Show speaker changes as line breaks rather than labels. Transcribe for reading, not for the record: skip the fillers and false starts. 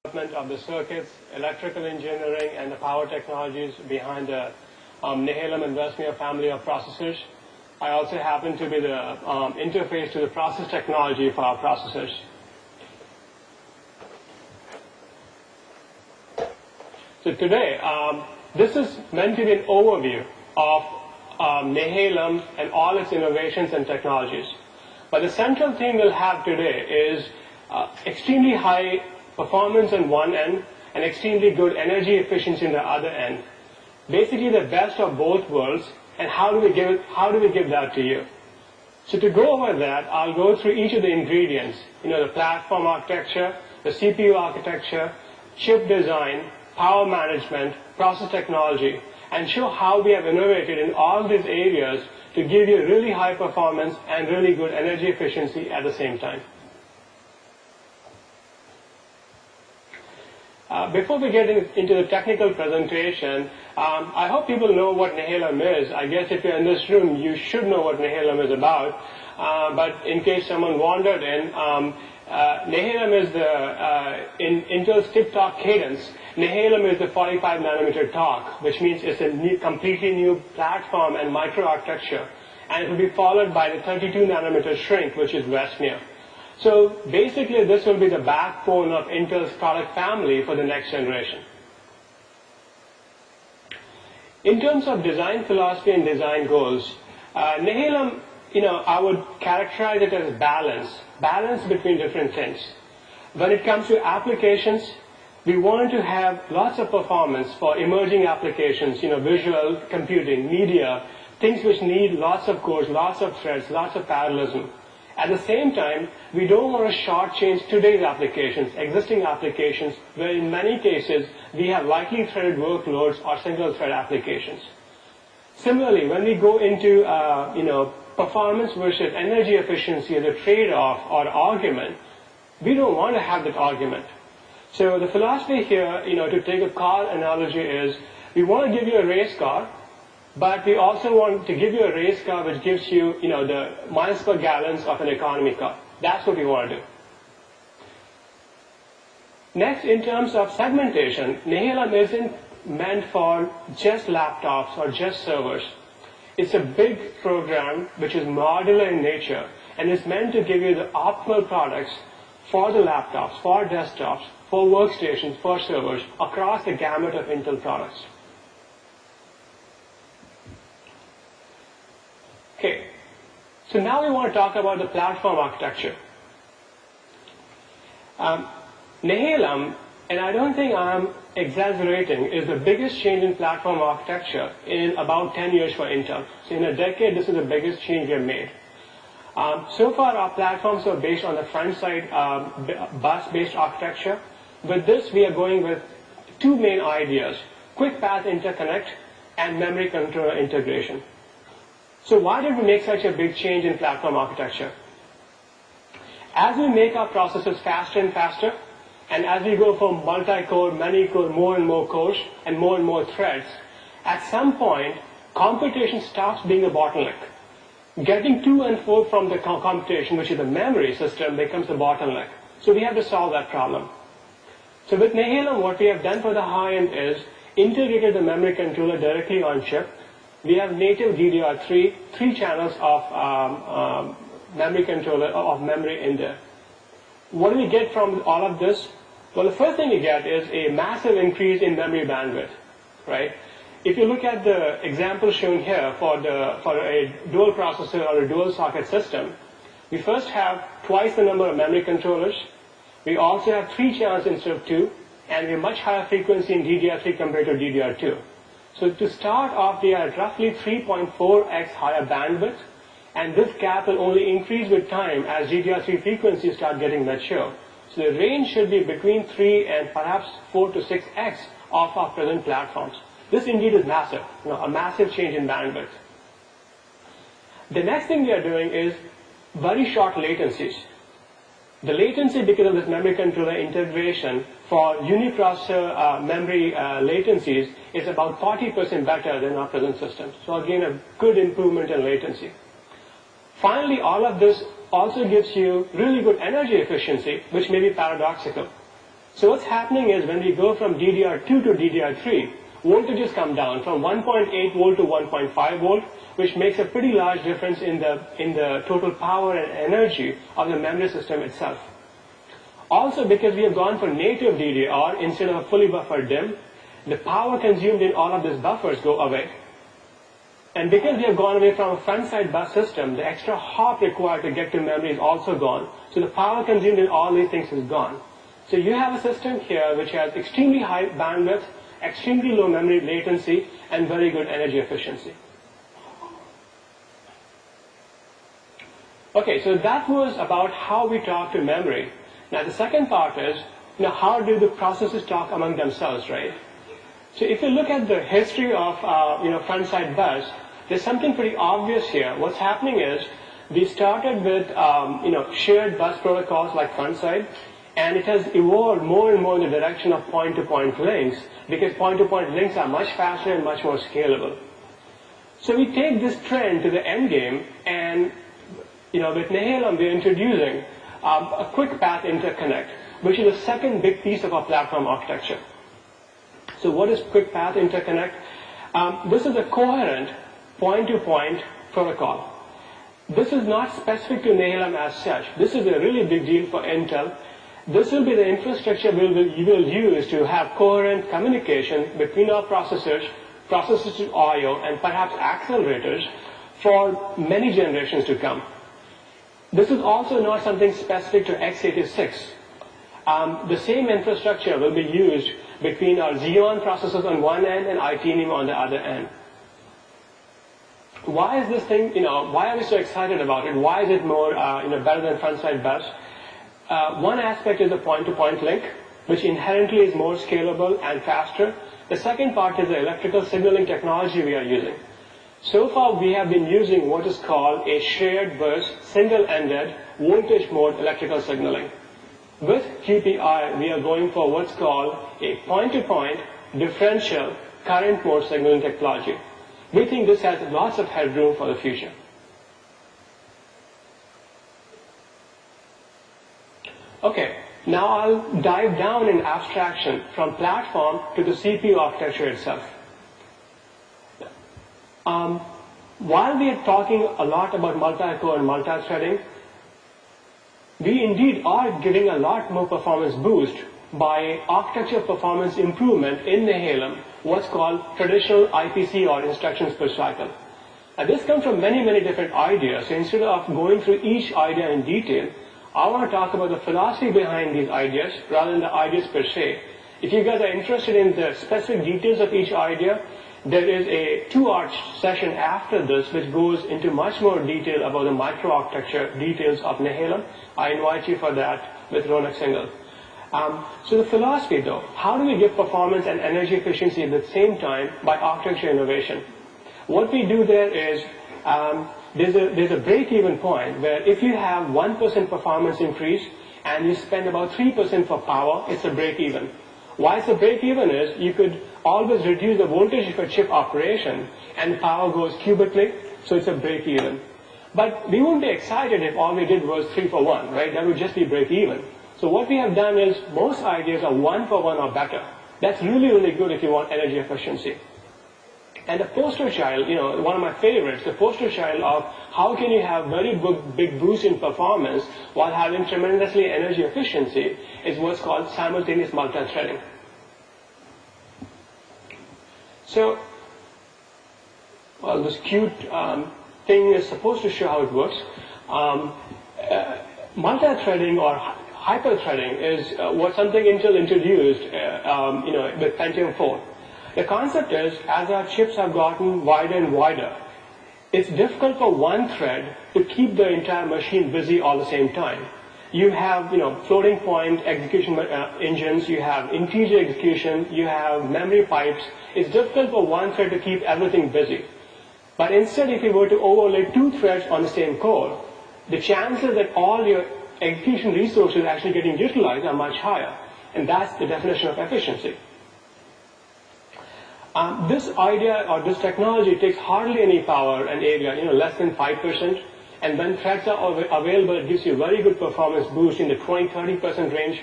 development of the circuits, electrical engineering, and the power technologies behind the Nehalem and Westmere family of processors. I also happen to be the interface to the process technology for our processors. So today, this is meant to be an overview of Nehalem and all its innovations and technologies. But the central theme we'll have today is extremely high performance on one end and extremely good energy efficiency on the other end. Basically the best of both worlds, and how do we give that to you? So to go over that, I'll go through each of the ingredients, the platform architecture, the CPU architecture, chip design, power management, process technology, and show how we have innovated in all these areas to give you really high performance and really good energy efficiency at the same time. Before we get into the technical presentation, I hope people know what Nehalem is. I guess if you're in this room, you should know what Nehalem is about. But in case someone wandered in, Nehalem is in Intel's Tock cadence. Nehalem is the 45 nanometer Tock, which means it's a completely new platform and microarchitecture. And it will be followed by the 32 nanometer shrink, which is Westmere. So basically, this will be the backbone of Intel's product family for the next generation. In terms of design philosophy and design goals, Nehalem, I would characterize it as balance between different things. When it comes to applications, we want to have lots of performance for emerging applications, visual, computing, media, things which need lots of cores, lots of threads, lots of parallelism. At the same time, we don't want to shortchange today's applications, existing applications, where in many cases we have lightly threaded workloads or single-thread applications. Similarly, when we go into performance versus energy efficiency as a trade-off or argument, we don't want to have that argument. So the philosophy here, to take a car analogy is, we want to give you a race car, but we also want to give you a race car which gives you, the miles per gallons of an economy car. That's what we want to do. Next, in terms of segmentation, Nehalem isn't meant for just laptops or just servers. It's a big program which is modular in nature, and it's meant to give you the optimal products for the laptops, for desktops, for workstations, for servers, across the gamut of Intel products. Okay, so now we want to talk about the platform architecture. Nehalem, and I don't think I'm exaggerating, is the biggest change in platform architecture in about 10 years for Intel. So in a decade, this is the biggest change we have made. So far, our platforms are based on the front side bus-based architecture. With this, we are going with two main ideas: QuickPath interconnect and memory controller integration. So why did we make such a big change in platform architecture? As we make our processors faster and faster, and as we go from multi-core, many-core, more and more cores, and more threads, at some point, computation stops being a bottleneck. Getting to and fro from the computation, which is the memory system, becomes a bottleneck. So we have to solve that problem. So with Nehalem, what we have done for the high end is integrated the memory controller directly on chip. We have native DDR3, 3 channels of memory controller, of memory in there. What do we get from all of this? Well, the first thing we get is a massive increase in memory bandwidth, right? If you look at the example shown here for a dual processor or a dual socket system, we first have twice the number of memory controllers. We also have 3 channels instead of 2, and we have much higher frequency in DDR3 compared to DDR2. So to start off, we are at roughly 3.4x higher bandwidth, and this gap will only increase with time as DDR3 frequencies start getting mature. So the range should be between 3 and perhaps 4 to 6x of our present platforms. This indeed is massive, a massive change in bandwidth. The next thing we are doing is very short latencies. The latency, because of this memory controller integration for uniprocessor memory latencies, is about 40% better than our present system. So again, a good improvement in latency. Finally, all of this also gives you really good energy efficiency, which may be paradoxical. So what's happening is when we go from DDR2 to DDR3, voltages come down from 1.8 volt to 1.5 volt, which makes a pretty large difference in the total power and energy of the memory system itself. Also, because we have gone for native DDR instead of a fully buffered DIMM, the power consumed in all of these buffers go away. And because we have gone away from a front-side bus system, the extra hop required to get to memory is also gone. So the power consumed in all these things is gone. So you have a system here which has extremely high bandwidth, extremely low memory latency, and very good energy efficiency. Okay, so that was about how we talk to memory. Now the second part is, how do the processors talk among themselves, right? So if you look at the history of front-side bus, there's something pretty obvious here. What's happening is we started with shared bus protocols like front-side, and it has evolved more and more in the direction of point-to-point links, because point-to-point links are much faster and much more scalable. So we take this trend to the end game, and with Nehalem we're introducing a QuickPath Interconnect, which is the second big piece of our platform architecture. So what is QuickPath Interconnect? This is a coherent point-to-point protocol. This is not specific to Nehalem as such. This is a really big deal for Intel. This will be the infrastructure you will use to have coherent communication between our processors, processors to I/O, and perhaps accelerators for many generations to come. This is also not something specific to x86. The same infrastructure will be used between our Xeon processors on one end and Itanium on the other end. Why is this thing, why are we so excited about it? Why is it more, better than front-side bus? One aspect is the point-to-point link, which inherently is more scalable and faster. The second part is the electrical signaling technology we are using. So far, we have been using what is called a shared burst, single-ended, voltage mode electrical signaling. With QPI, we are going for what's called a point-to-point differential current mode signaling technology. We think this has lots of headroom for the future. Okay, now I'll dive down in abstraction from platform to the CPU architecture itself. While we are talking a lot about multi-core and multi-threading, we indeed are giving a lot more performance boost by architecture performance improvement in Nehalem, what's called traditional IPC or instructions per cycle. Now this comes from many, many different ideas. So instead of going through each idea in detail, I want to talk about the philosophy behind these ideas rather than the ideas per se. If you guys are interested in the specific details of each idea, there is a 2-hour session after this which goes into much more detail about the microarchitecture details of Nehalem. I invite you for that with Ronak Singhal. So the philosophy though, how do we give performance and energy efficiency at the same time by architecture innovation? What we do there is there's a break-even point where if you have 1% performance increase and you spend about 3% for power, it's a break-even. Why it's a break-even is you could always reduce the voltage of a chip operation and the power goes cubically, so it's a break-even. But we wouldn't be excited if all we did was 3 for 1, right? That would just be break-even. So what we have done is most ideas are 1 for 1 or better. That's really, really good if you want energy efficiency. And the poster child, one of my favorites, the poster child of how can you have very big boost in performance while having tremendously energy efficiency is what's called simultaneous multi-threading. So, well, this cute thing is supposed to show how it works. Multi-threading or hyper-threading is something Intel introduced, with Pentium 4. The concept is, as our chips have gotten wider and wider, it's difficult for one thread to keep the entire machine busy all the same time. You have, floating point execution engines, you have integer execution, you have memory pipes. It's difficult for one thread to keep everything busy. But instead, if you were to overlay 2 threads on the same core, the chances that all your execution resources actually getting utilized are much higher. And that's the definition of efficiency. This idea or this technology takes hardly any power and area, less than 5%. And when threads are available, it gives you a very good performance boost in the 20-30% range.